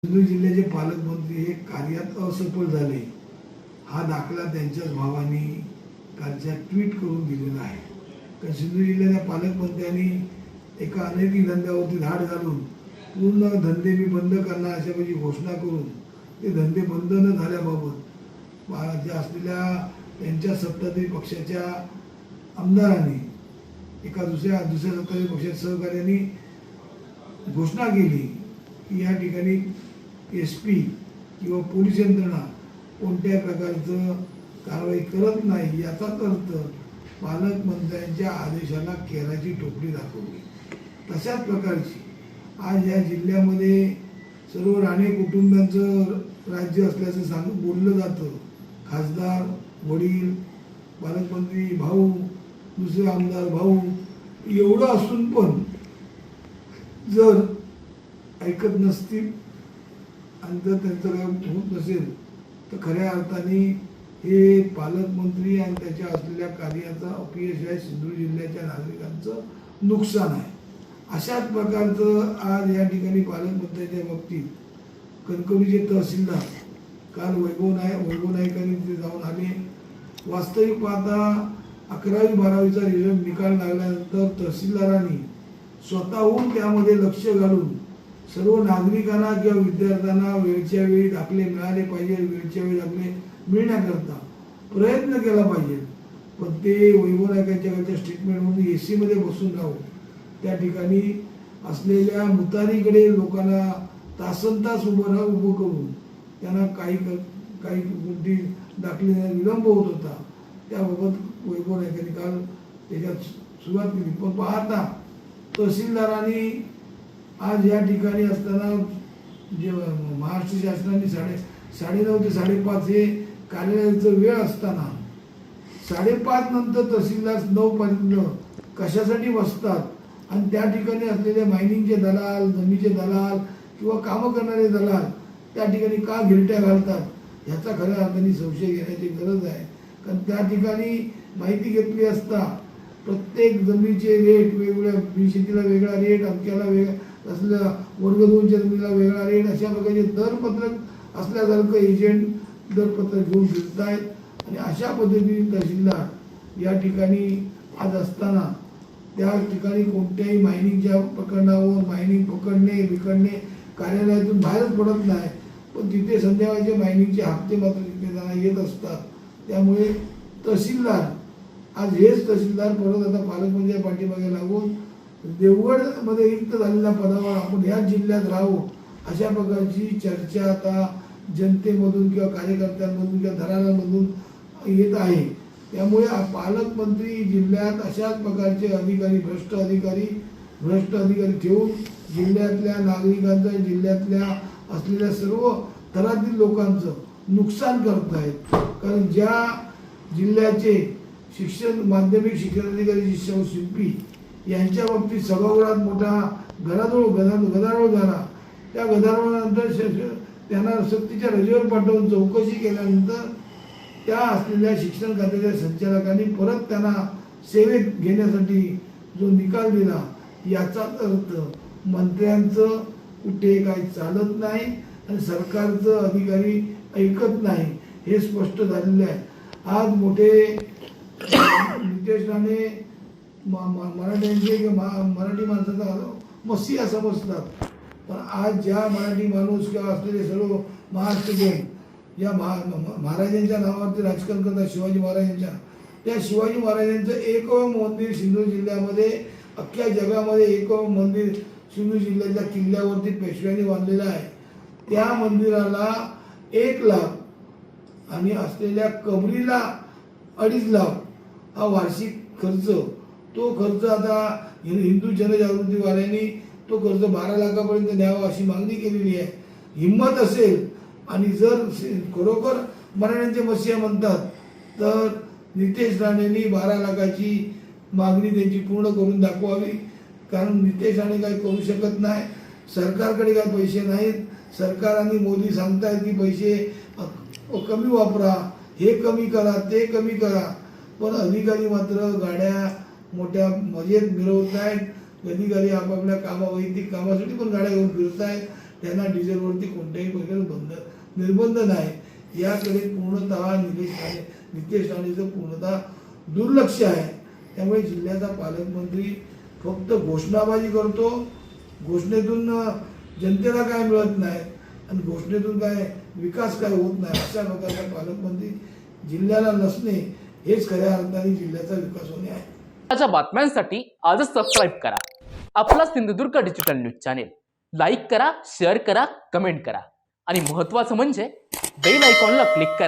सिंधुदुर्ग जिल्ह्याचे पालकमंत्री हे कार्यात असफल झाले हा दाखला त्यांच्याच भावाने कालच्या ट्विट करून दिलेला आहे. कारण सिंधुदुर्ग जिल्ह्याच्या पालकमंत्र्यांनी एका अनैतिक धंद्यावरती धाड घालून पूर्ण धंदे मी बंद करणार अशापैकी घोषणा करून ते धंदे बंद न झाल्याबाबत ज्या असलेल्या त्यांच्या सत्ताधारी पक्षाच्या आमदारांनी एका दुसऱ्या सत्ताधारी पक्षाच्या सहकार्याने घोषणा केली की या ठिकाणी SP किंवा पोलीस यंत्रणा कोणत्याही प्रकारचं कारवाई करत नाही. याचाच अर्थ पालकमंत्र्यांच्या आदेशाला केराची टोपली दाखवली. तशाच प्रकारची आज या जिल्ह्यामध्ये सर्व राणे कुटुंबाचं राज्य असल्याचं बोललं जातं. खासदार, वडील, पालकमंत्री भाऊ, दुसरे आमदार भाऊ, एवढं असून पण जर ऐकत नसतील आणि जर त्यांचं काय होत नसेल तर खऱ्या अर्थाने हे पालकमंत्री आणि त्याच्या असलेल्या कार्याचं अपयश आहे. सिंधुदुर्ग जिल्ह्याच्या नागरिकांचं नुकसान आहे. अशाच प्रकारचं आज या ठिकाणी पालकमंत्र्यांच्या बाबतीत कणकवलीचे तहसीलदार काल वैभव नाईकांनी तिथे जाऊन आले. वास्तविक पाहता 11वी 12वीचा रिझल्ट निकाल लागल्यानंतर तहसीलदारांनी स्वतःहून त्यामध्ये लक्ष घालून सर्व नागरिकांना किंवा विद्यार्थ्यांना वेळच्या वेळी दाखले मिळाले पाहिजे, वेळच्या वेळी दाखले मिळण्याकरता प्रयत्न केला पाहिजे. पण ते वैभव नाईकांच्या स्टेटमेंटमधून AC मध्ये बसून राहून त्या ठिकाणी असलेल्या मुतारीकडे लोकांना तासनतास उभं करून त्यांना काही कोणती दाखले विलंब होत होता. त्याबाबत वैभव नाईकांनी काल त्याच्यात सुरुवात केली. पण पाहता तहसीलदारांनी आज या ठिकाणी असताना जे महाराष्ट्र शासनाने 9:30 ते 5:30 हे कार्यालयाचं वेळ असताना 5:30 नंतर तहसीलदार 9 पर्यंत कशासाठी बसतात आणि त्या ठिकाणी असलेले मायनिंगचे दलाल, जमिनीचे दलाल किंवा कामं करणारे दलाल त्या ठिकाणी का गिरट्या घालतात ह्याचा खऱ्या अर्थाने संशय घेण्याची गरज आहे. कारण त्या ठिकाणी माहिती घेतली असता प्रत्येक जमिनीचे रेट वेगवेगळ्या, शेतीला वेगळा रेट, अमक्याला वेगळा असल्या वर्ग 2च्या जमिनीला वेगळा रेट, अशा प्रकारचे दरपत्रक असल्यासारखं एजंट दरपत्रक घेऊन फिरत आहेत. आणि अशा पद्धतीने तहसीलदार या ठिकाणी आज असताना त्या ठिकाणी कोणत्याही मायनिंगच्या प्रकरणावर मायनिंग पकडणे विकडणे कार्यालयातून बाहेरच पडत नाही. पण तिथे संध्याकाळचे मायनिंगचे हप्ते मात्र तिथे त्यांना येत असतात. त्यामुळे तहसीलदार आज हेच तहसीलदार परत आता पालकमंत्र्यांच्या पाठीमागे लागून देवगडमध्ये रिक्त झालेल्या पदावर आपण ह्या जिल्ह्यात राहू अशा प्रकारची चर्चा आता जनतेमधून किंवा कार्यकर्त्यांमधून किंवा घराण्यामधून येत आहे. त्यामुळे पालकमंत्री जिल्ह्यात अशाच प्रकारचे भ्रष्ट अधिकारी ठेवून जिल्ह्यातल्या नागरिकांचं, जिल्ह्यातल्या असलेल्या सर्व थरातील लोकांचं नुकसान करत आहेत. कारण ज्या जिल्ह्याचे माध्यमिक शिक्षण अधिकारी शिल्पी यांच्या बाबतीत सभागृहात मोठा गदारोळ झाला. त्या गदारोळानंतर त्यांना सक्तीच्या रजेवर पाठवून चौकशी केल्यानंतर त्या असलेल्या शिक्षण खात्याच्या संचालकांनी परत त्यांना सेवेत घेण्यासाठी जो निकाल दिला याचाच अर्थ मंत्र्यांचं कुठे काही चालत नाही आणि सरकारचं अधिकारी ऐकत नाही हे स्पष्ट झालेलं आहे. आज मोठे नितेश राणे मराठ्यांचे किंवा मराठी माणसाचा मसीहा समजतात. पण आज ज्या मराठी माणूस किंवा असलेले सर्व महाराष्ट्रीयन या महाराजांच्या नावावरती राजकारण करतात, शिवाजी महाराजांच्या, त्या शिवाजी महाराजांचं एकमेव मंदिर सिंधुदुर्ग जिल्ह्यामध्ये, अख्ख्या जगामध्ये एकमेव मंदिर सिंधुदुर्ग जिल्ह्याच्या किल्ल्यावरती पेशव्यांनी बांधलेलं आहे. त्या मंदिराला 1 लाख आणि असलेल्या कबरीला 2.5 लाख हा वार्षिक खर्च. तो खर्च आता हिंदू जनजागृतीवाल्यांनी तो खर्च 12 लाखापर्यंत न्यावा अशी मागणी केलेली आहे. हिंमत असेल आणि जर खरोखर मराठ्यांचे मसीहा म्हणतात तर नितेश राणेंनी 12 लाखाची मागणी त्यांची पूर्ण करून दाखवावी. कारण नितेश राणे काही करू शकत नाही, सरकारकडे काही पैसे नाहीत. सरकार आणि मोदी सांगतायत की पैसे कमी वापरा, हे कमी करा, ते कमी करा, पण अधिकारी मात्र गाड्या मोठ्या मजेत मिरवत आहेत. अधिकारी आपापल्या वैयक्तिक कामासाठी पण गाड्या घेऊन फिरत आहेत. त्यांना डिझेलवरती कोणत्याही निर्बंध नाही याकडे पूर्णतः नितेश राणेचं पूर्णतः दुर्लक्ष आहे. त्यामुळे जिल्ह्याचा पालकमंत्री फक्त घोषणाबाजी करतो, घोषणेतून जनतेला काय मिळत नाही आणि घोषणेतून काय विकास काय होत नाही अशा प्रकारचा पालकमंत्री जिल्ह्याला नसणे हेच खऱ्या अर्थाने जिल्ह्याचा विकास होणे आहे. ताज्या बातम्यांसाठी आजच सबस्क्राईब करा आपला Sindhudurg digital news channel. Like करा, शेअर करा, कमेंट करा आणि महत्त्वाचं म्हणजे बेल आयकॉनला क्लिक करा.